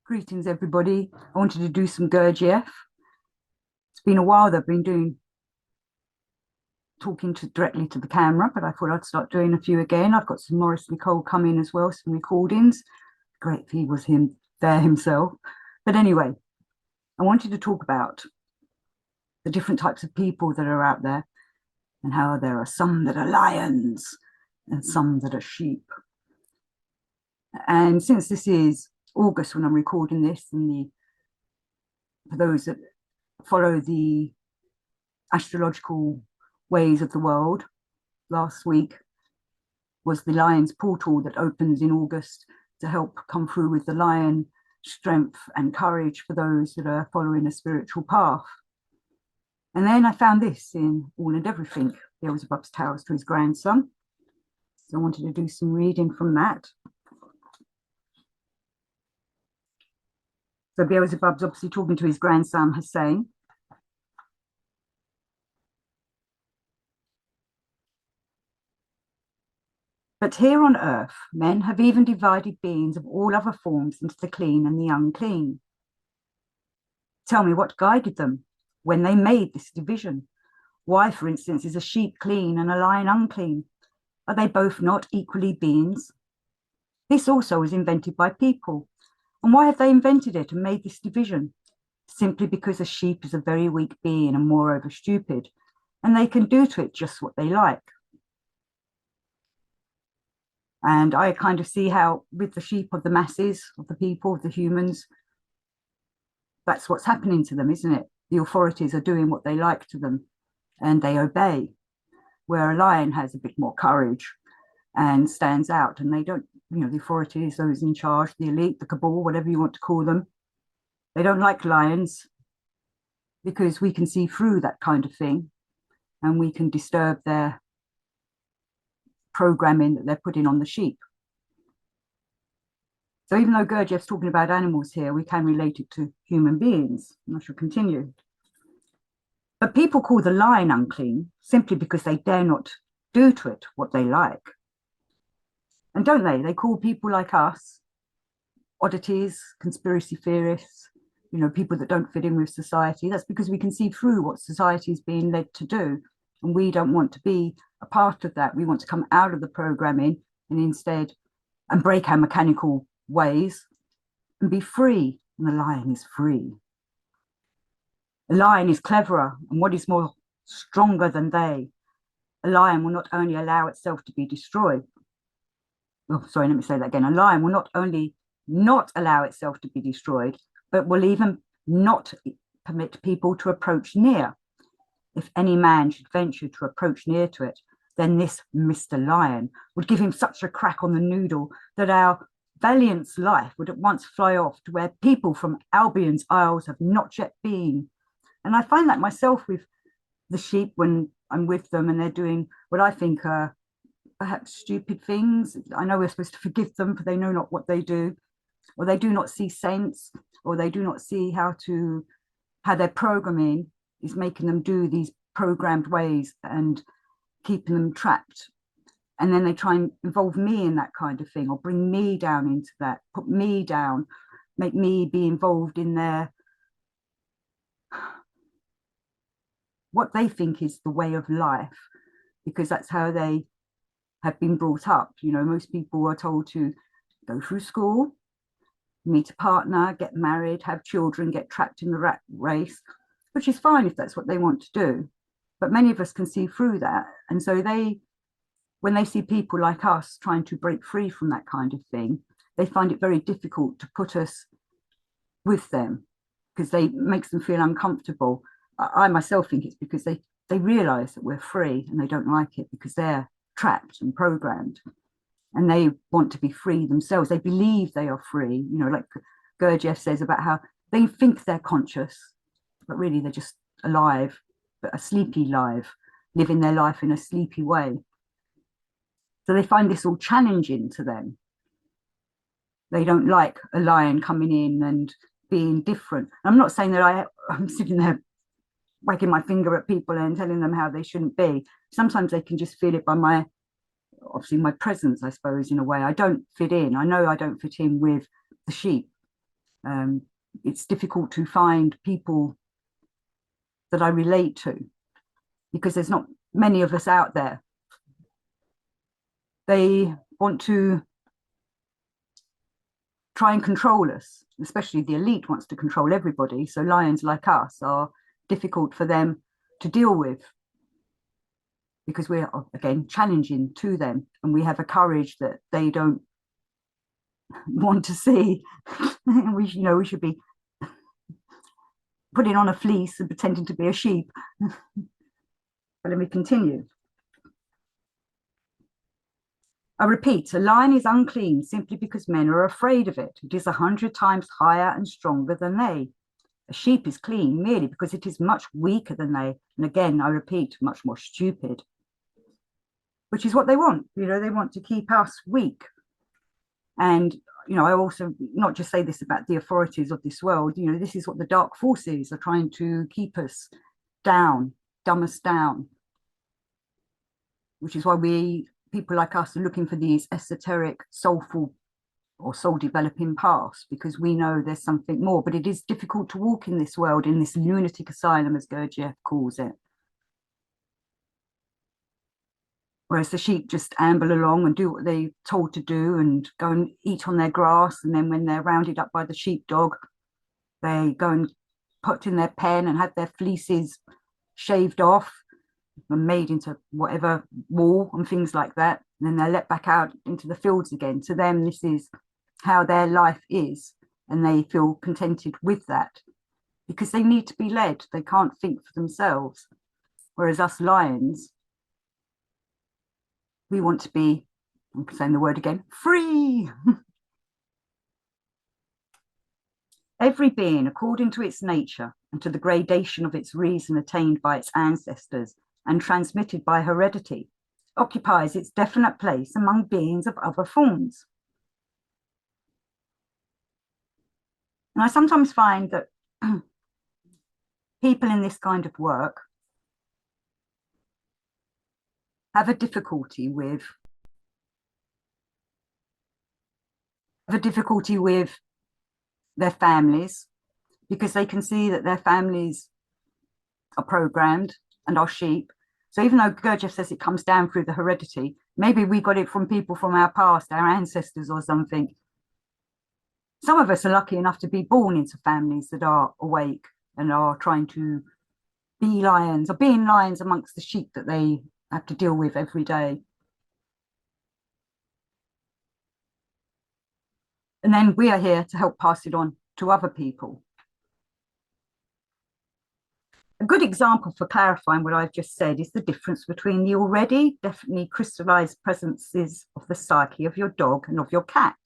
Greetings, everybody. I wanted to do some Gurdjieff. It's been a while that I've been talking directly to the camera, but I thought I'd start doing a few again. I've got some Maurice Nicole coming as well, some recordings. Great if he was there himself. But anyway, I wanted to talk about the different types of people that are out there and how there are some that are lions and some that are sheep. And since this is August when I'm recording this, and for those that follow the astrological ways of the world, last week was the Lion's portal that opens in August to help come through with the lion strength and courage for those that are following a spiritual path. And then I found this in All and Everything, Beelzebub's Tales to his grandson. So I wanted to do some reading from that. So Beelzebub's obviously talking to his grandson Hussein. But here on earth, men have even divided beings of all other forms into the clean and the unclean. Tell me what guided them when they made this division. Why, for instance, is a sheep clean and a lion unclean? Are they both not equally beings? This also was invented by people. And why have they invented it and made this division? Simply because a sheep is a very weak being and moreover stupid, and they can do to it just what they like. And I kind of see how with the sheep of the masses, of the people, of the humans, that's what's happening to them, isn't it? The authorities are doing what they like to them and they obey, where a lion has a bit more courage and stands out, and they don't, the authorities, those in charge, the elite, the cabal, whatever you want to call them, they don't like lions because we can see through that kind of thing and we can disturb their programming that they're putting on the sheep. So even though Gurdjieff's talking about animals here, we can relate it to human beings. And I shall continue. But people call the lion unclean simply because they dare not do to it what they like. And don't they? They call people like us oddities, conspiracy theorists, people that don't fit in with society. That's because we can see through what society is being led to do. And we don't want to be a part of that. We want to come out of the programming and break our mechanical ways and be free. And the lion is free. The lion is cleverer, and what is more stronger than they? A lion will not only allow itself to be destroyed. Oh, sorry, let me say that again. A lion will not only not allow itself to be destroyed, but will even not permit people to approach near. If any man should venture to approach near to it, then this Mr. Lion would give him such a crack on the noodle that our valiant's life would at once fly off to where people from Albion's isles have not yet been. And I find that myself with the sheep when I'm with them and they're doing what I think are perhaps stupid things. I know we're supposed to forgive them, for they know not what they do, or they do not see sense, or they do not see how their programming is making them do these programmed ways and keeping them trapped. And then they try and involve me in that kind of thing, or bring me down into that, put me down, make me be involved in what they think is the way of life, because that's how they have been brought up. Most people are told to go through school, meet a partner, get married, have children, get trapped in the rat race, which is fine if that's what they want to do. But many of us can see through that. And so when they see people like us trying to break free from that kind of thing, they find it very difficult to put us with them because it makes them feel uncomfortable. I myself think it's because they realize that we're free and they don't like it because they're trapped and programmed and they want to be free themselves. They believe they are free, like Gurdjieff says about how they think they're conscious, but really they're just alive, but a sleepy life, living their life in a sleepy way. So they find this all challenging to them. They don't like a lion coming in and being different. I'm not saying that I'm sitting there wagging my finger at people and telling them how they shouldn't be. Sometimes they can just feel it by my presence, I suppose, in a way. I don't fit in. I know I don't fit in with the sheep It's difficult to find people that I relate to because there's not many of us out there. They want to try and control us, especially the elite wants to control everybody. So lions like us are difficult for them to deal with because we're, again, challenging to them, and we have a courage that they don't want to see. We should be putting on a fleece and pretending to be a sheep. But let me continue. I repeat, a lion is unclean simply because men are afraid of it. It is 100 times higher and stronger than they. A sheep is clean merely because it is much weaker than they. And again, I repeat, much more stupid. Which is what they want. They want to keep us weak. And, I also not just say this about the authorities of this world, this is what the dark forces are trying to keep us down, dumb us down. Which is why people like us are looking for these esoteric, soulful or soul developing paths, because we know there's something more. But it is difficult to walk in this world, in this lunatic asylum, as Gurdjieff calls it. Whereas the sheep just amble along and do what they're told to do and go and eat on their grass. And then when they're rounded up by the sheepdog, they go and put in their pen and have their fleeces shaved off and made into whatever wool and things like that. And then they're let back out into the fields again. To them, this is how their life is. And they feel contented with that because they need to be led. They can't think for themselves. Whereas us lions, we want to be, I'm saying the word again, free. Every being, according to its nature and to the gradation of its reason attained by its ancestors and transmitted by heredity, occupies its definite place among beings of other forms. And I sometimes find that people in this kind of work have a difficulty with their families, because they can see that their families are programmed and are sheep. So even though Gurdjieff says it comes down through the heredity, maybe we got it from people from our past, our ancestors or something. Some of us are lucky enough to be born into families that are awake and are trying to be lions, or being lions amongst the sheep that they have to deal with every day. And then we are here to help pass it on to other people. A good example for clarifying what I've just said is the difference between the already definitely crystallized presences of the psyche of your dog and of your cat.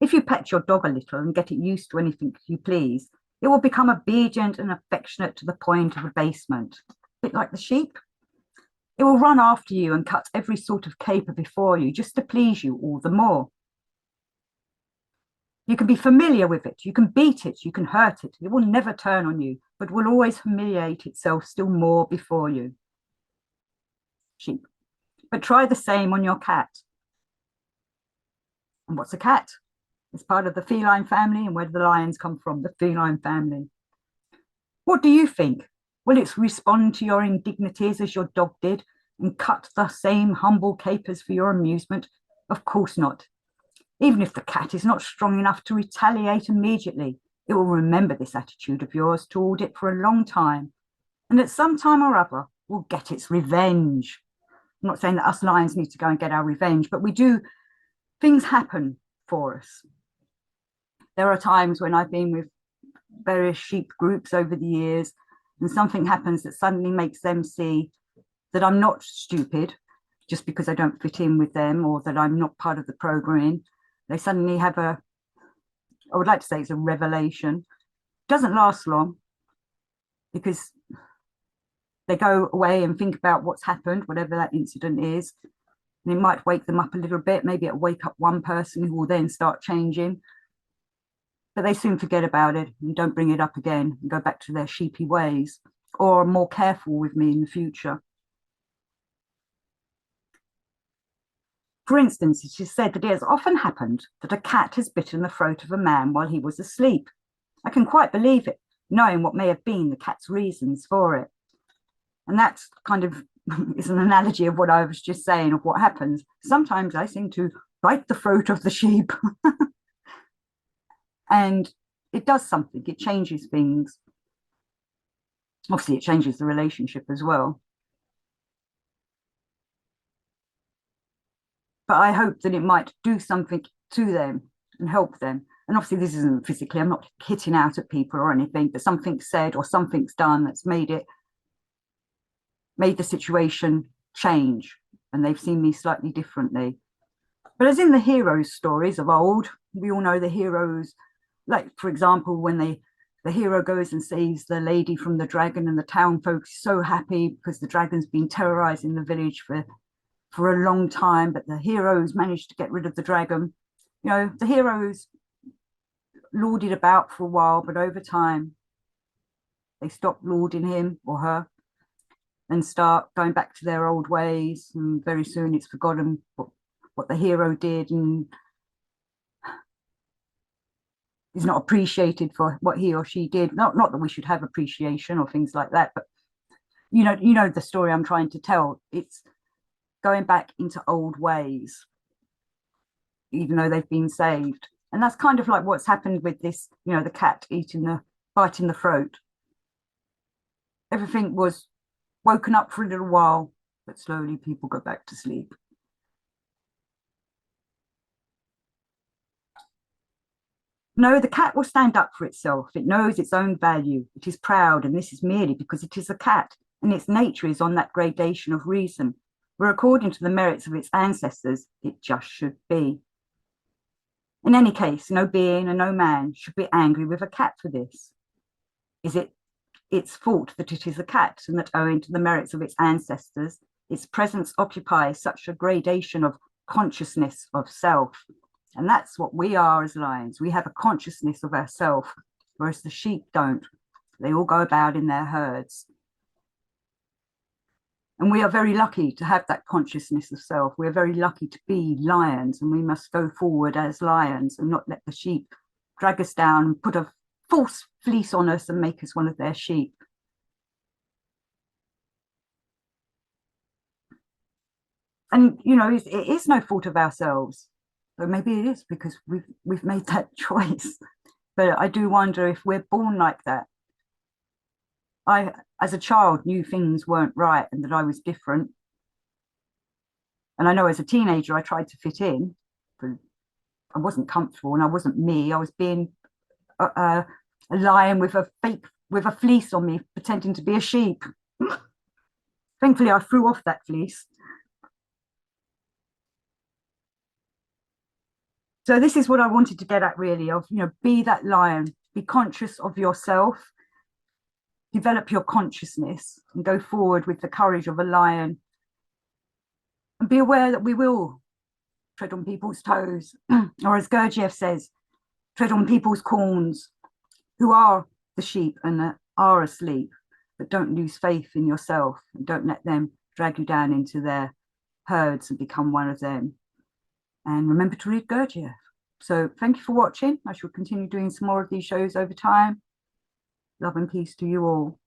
If you pet your dog a little and get it used to anything you please, it will become obedient and affectionate to the point of abasement, a bit like the sheep. It will run after you and cut every sort of caper before you just to please you all the more. You can be familiar with it, you can beat it, you can hurt it. It will never turn on you, but will always humiliate itself still more before you. Sheep. But try the same on your cat. And what's a cat? It's part of the feline family. And where do the lions come from? The feline family. What do you think? Will it respond to your indignities as your dog did and cut the same humble capers for your amusement? Of course not. Even if the cat is not strong enough to retaliate immediately, it will remember this attitude of yours toward it for a long time, and at some time or other will get its revenge. I'm not saying that us lions need to go and get our revenge, but we do, things happen for us. There are times when I've been with various sheep groups over the years, and something happens that suddenly makes them see that I'm not stupid just because I don't fit in with them, or that I'm not part of the programming. They suddenly have I would like to say it's a revelation. It doesn't last long, because they go away and think about what's happened, whatever that incident is. And it might wake them up a little bit. Maybe it'll wake up one person who will then start changing. But they soon forget about it and don't bring it up again and go back to their sheepy ways, or are more careful with me in the future. For instance, it is said that it has often happened that a cat has bitten the throat of a man while he was asleep. I can quite believe it, knowing what may have been the cat's reasons for it. And that's kind of is an analogy of what I was just saying, of what happens. Sometimes I seem to bite the throat of the sheep and it does something, it changes things. Obviously, it changes the relationship as well. But I hope that it might do something to them and help them. And obviously, this isn't physically, I'm not hitting out at people or anything, but something's said or something's done that's made the situation change, and they've seen me slightly differently. But as in the heroes' stories of old, we all know the heroes, like, for example, when the hero goes and saves the lady from the dragon, and the town folks are so happy because the dragon's been terrorizing the village for a long time, but the heroes managed to get rid of the dragon. You know, the heroes lorded about for a while, but over time, they stop lording him or her and start going back to their old ways. And very soon it's forgotten what the hero did, and is not appreciated for what he or she did. Not that we should have appreciation or things like that, but you know the story I'm trying to tell. It's going back into old ways, even though they've been saved. And that's kind of like what's happened with this, you know, the cat biting the throat. Everything was woken up for a little while, but slowly people go back to sleep. No, the cat will stand up for itself. It knows its own value. It is proud, and this is merely because it is a cat, and its nature is on that gradation of reason, where according to the merits of its ancestors, it just should be. In any case, no being and no man should be angry with a cat for this. Is it its fault that it is a cat, and that owing to the merits of its ancestors, its presence occupies such a gradation of consciousness of self? And that's what we are as lions. We have a consciousness of ourselves, whereas the sheep don't. They all go about in their herds. And we are very lucky to have that consciousness of self. We're very lucky to be lions, and we must go forward as lions and not let the sheep drag us down and put a false fleece on us and make us one of their sheep. And, you know, it is no fault of ourselves. But maybe it is because we've made that choice. But I do wonder if we're born like that. I, as a child, knew things weren't right and that I was different. And I know as a teenager, I tried to fit in, but I wasn't comfortable and I wasn't me. I was being a lion with a fleece on me, pretending to be a sheep. Thankfully, I threw off that fleece. So this is what I wanted to get at, really, of, you know, be that lion, be conscious of yourself, develop your consciousness and go forward with the courage of a lion, and be aware that we will tread on people's toes, or as Gurdjieff says, tread on people's corns, who are the sheep and are asleep, but don't lose faith in yourself and don't let them drag you down into their herds and become one of them. And remember to read Gurdjieff. So thank you for watching. I shall continue doing some more of these shows over time. Love and peace to you all.